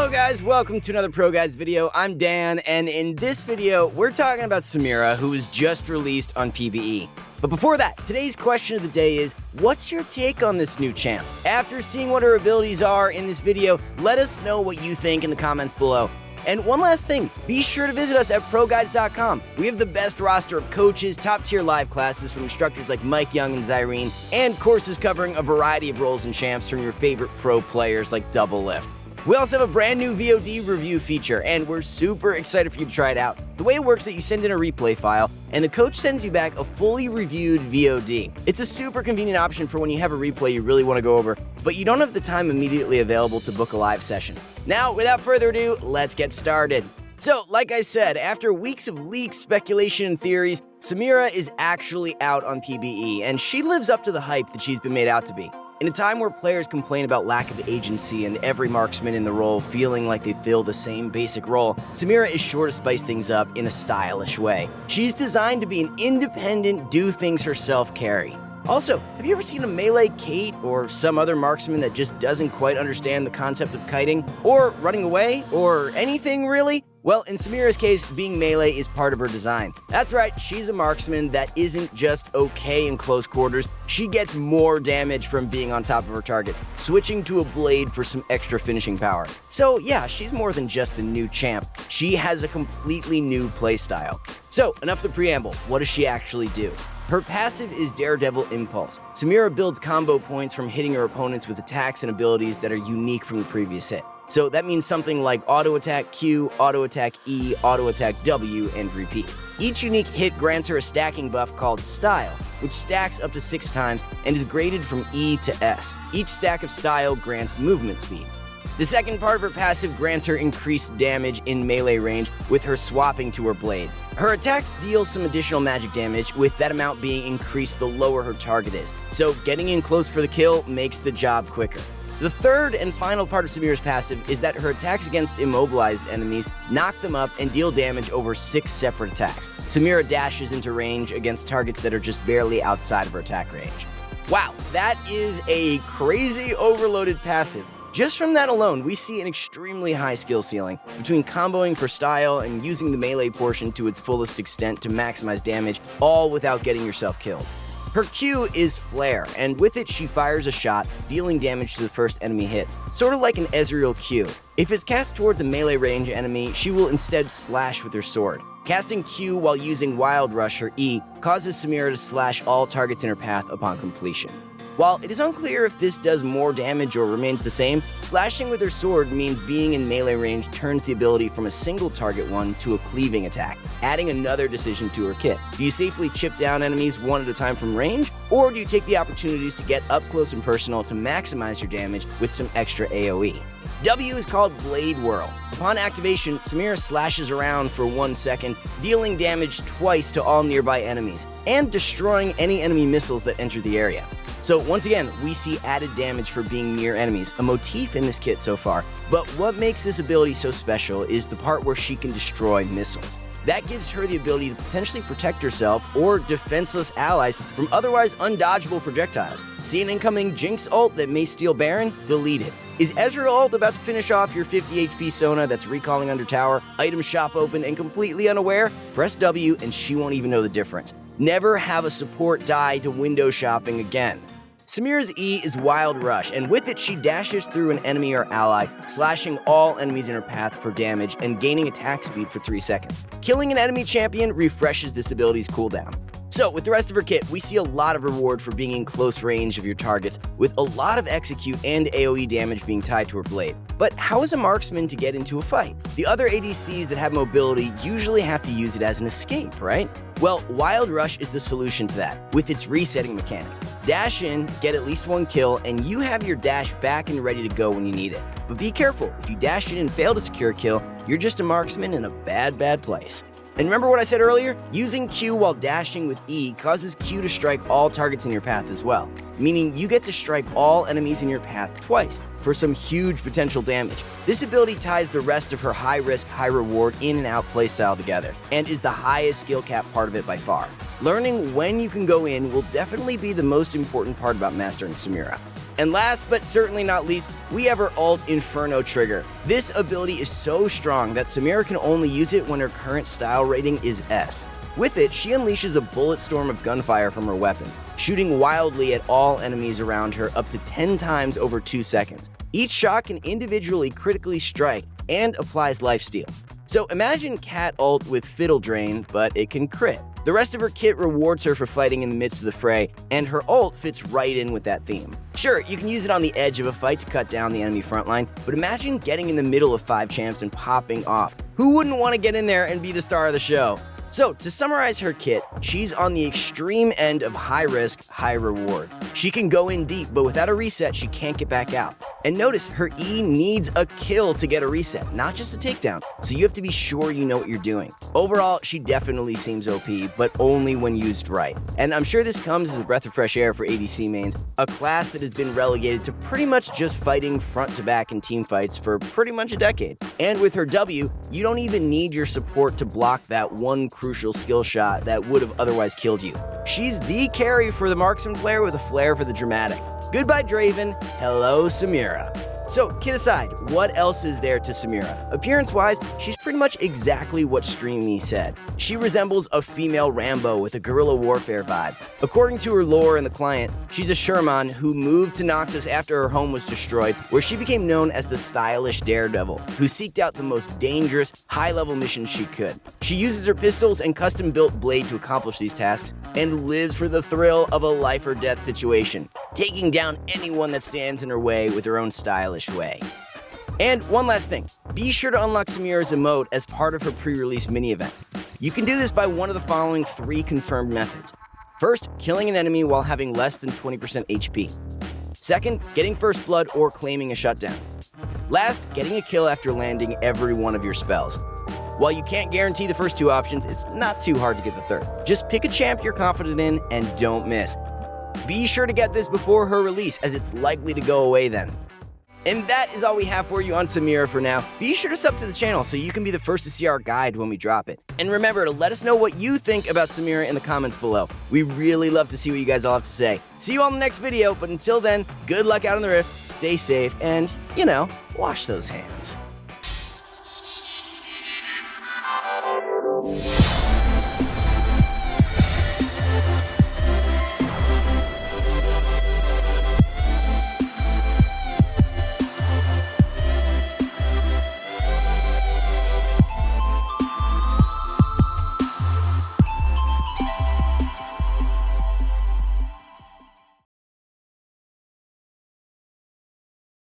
Hello guys, welcome to another ProGuides video. I'm Dan, and in this video, we're talking about SAMIRA, who was just released on PvE. But before that, today's question of the day is, what's your take on this new champ? After seeing what her abilities are in this video, let us know what you think in the comments below. And one last thing, be sure to visit us at ProGuides.com. We have the best roster of coaches, top-tier live classes from instructors like Mike Young and Zyrene, and courses covering a variety of roles and champs from your favorite pro players like Double Lift. We also have a brand new VOD review feature, and we're super excited for you to try it out. The way it works is that you send in a replay file, and the coach sends you back a fully reviewed VOD. It's a super convenient option for when you have a replay you really want to go over, but you don't have the time immediately available to book a live session. Now, without further ado, let's get started. So, like I said, after weeks of leaks, speculation, and theories, SAMIRA is actually out on PvE, and she lives up to the hype that she's been made out to be. In a time where players complain about lack of agency and every marksman in the role feeling like they fill the same basic role, SAMIRA is sure to spice things up in a stylish way. She's designed to be an independent, do-things-herself carry. Also, have you ever seen a melee Kate or some other marksman that just doesn't quite understand the concept of kiting, or running away, or anything really? Well, in SAMIRA's case, being melee is part of her design. That's right, she's a marksman that isn't just okay in close quarters, she gets more damage from being on top of her targets, switching to a blade for some extra finishing power. So yeah, she's more than just a new champ, she has a completely new playstyle. So, enough of the preamble, what does she actually do? Her passive is Daredevil Impulse. SAMIRA builds combo points from hitting her opponents with attacks and abilities that are unique from the previous hit. So that means something like auto attack Q, auto attack E, auto attack W, and repeat. Each unique hit grants her a stacking buff called Style, which stacks up to 6 times and is graded from E to S. Each stack of Style grants movement speed. The second part of her passive grants her increased damage in melee range with her swapping to her blade. Her attacks deal some additional magic damage, with that amount being increased the lower her target is, so getting in close for the kill makes the job quicker. The third and final part of SAMIRA's passive is that her attacks against immobilized enemies knock them up and deal damage over 6 separate attacks. SAMIRA dashes into range against targets that are just barely outside of her attack range. Wow, that is a crazy overloaded passive. Just from that alone, we see an extremely high skill ceiling between comboing for style and using the melee portion to its fullest extent to maximize damage, all without getting yourself killed. Her Q is Flare, and with it she fires a shot, dealing damage to the first enemy hit, sort of like an Ezreal Q. If it's cast towards a melee range enemy, she will instead slash with her sword. Casting Q while using Wild Rush, her E, causes SAMIRA to slash all targets in her path upon completion. While it is unclear if this does more damage or remains the same, slashing with her sword means being in melee range turns the ability from a single target one to a cleaving attack, adding another decision to her kit. Do you safely chip down enemies one at a time from range, or do you take the opportunities to get up close and personal to maximize your damage with some extra AoE? W is called Blade Whirl. Upon activation, SAMIRA slashes around for 1 second, dealing damage twice to all nearby enemies, and destroying any enemy missiles that enter the area. So once again, we see added damage for being near enemies, a motif in this kit so far, but what makes this ability so special is the part where she can destroy missiles. That gives her the ability to potentially protect herself or defenseless allies from otherwise undodgeable projectiles. See an incoming Jinx ult that may steal Baron? Delete it. Is Ezreal ult about to finish off your 50 HP Sona that's recalling under tower, item shop open, and completely unaware? Press W and she won't even know the difference. Never have a support die to window shopping again. SAMIRA's E is Wild Rush, and with it she dashes through an enemy or ally, slashing all enemies in her path for damage and gaining attack speed for 3 seconds. Killing an enemy champion refreshes this ability's cooldown. So, with the rest of her kit, we see a lot of reward for being in close range of your targets, with a lot of execute and AoE damage being tied to her blade. But how is a marksman to get into a fight? The other ADCs that have mobility usually have to use it as an escape, right? Well, Wild Rush is the solution to that, with its resetting mechanic. Dash in, get at least 1 kill, and you have your dash back and ready to go when you need it. But be careful, if you dash in and fail to secure a kill, you're just a marksman in a bad place. And remember what I said earlier? Using Q while dashing with E causes Q to strike all targets in your path as well, meaning you get to strike all enemies in your path twice for some huge potential damage. This ability ties the rest of her high-risk, high-reward in and out playstyle together, and is the highest skill cap part of it by far. Learning when you can go in will definitely be the most important part about mastering SAMIRA. And last but certainly not least, we have her ult Inferno trigger. This ability is so strong that SAMIRA can only use it when her current style rating is S. With it, she unleashes a bullet storm of gunfire from her weapons, shooting wildly at all enemies around her up to 10 times over 2 seconds. Each shot can individually critically strike and applies lifesteal. So imagine Cat ult with Fiddle Drain, but it can crit. The rest of her kit rewards her for fighting in the midst of the fray, and her ult fits right in with that theme. Sure, you can use it on the edge of a fight to cut down the enemy frontline, but imagine getting in the middle of 5 champs and popping off. Who wouldn't want to get in there and be the star of the show? So, to summarize her kit, she's on the extreme end of high risk, high reward. She can go in deep, but without a reset, she can't get back out. And notice, her E needs a kill to get a reset, not just a takedown, so you have to be sure you know what you're doing. Overall, she definitely seems OP, but only when used right. And I'm sure this comes as a breath of fresh air for ADC mains, a class that has been relegated to pretty much just fighting front to back in team fights for pretty much a decade. And with her W, you don't even need your support to block that one crucial skill shot that would have otherwise killed you. She's the carry for the marksman player with a flair for the dramatic. Goodbye Draven, hello SAMIRA. So, kid aside, what else is there to SAMIRA? Appearance-wise, she's pretty much exactly what Stream Me said. She resembles a female Rambo with a guerrilla warfare vibe. According to her lore in the client, she's a Sherman who moved to Noxus after her home was destroyed, where she became known as the stylish daredevil, who seeked out the most dangerous, high-level missions she could. She uses her pistols and custom-built blade to accomplish these tasks, and lives for the thrill of a life-or-death situation, taking down anyone that stands in her way with her own stylish way. And one last thing, be sure to unlock SAMIRA's emote as part of her pre-release mini-event. You can do this by one of the following 3 confirmed methods. First, killing an enemy while having less than 20% HP. Second, getting first blood or claiming a shutdown. Last, getting a kill after landing every one of your spells. While you can't guarantee the first 2 options, it's not too hard to get the third. Just pick a champ you're confident in and don't miss. Be sure to get this before her release, as it's likely to go away then. And that is all we have for you on SAMIRA for now. Be sure to sub to the channel so you can be the first to see our guide when we drop it. And remember to let us know what you think about SAMIRA in the comments below. We really love to see what you guys all have to say. See you on the next video, but until then, good luck out on the Rift, stay safe, and, wash those hands.